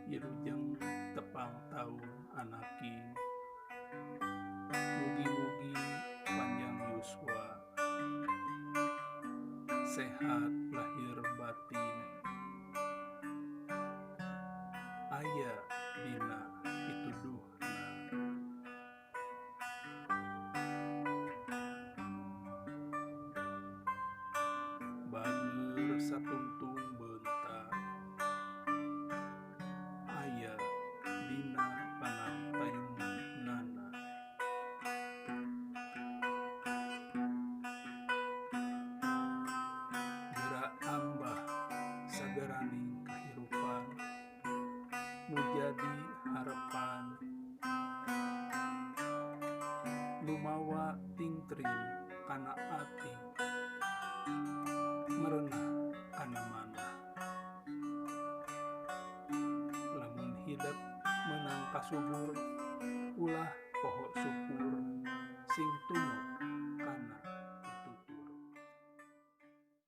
Wilujeng tepang taun anaki, mugi-mugi panjang yuswa, sehat lahir batin, aya dina pituduhna. Bager satuntung beuntak, aya dina panangtayunnana. Geura ambah sagaraning kahirupan nu jadi harepan, nu mawa tingtring kana ati, merenah kana manah. Lamun hidep meunang kasubur, ulah poho syukur sing tumut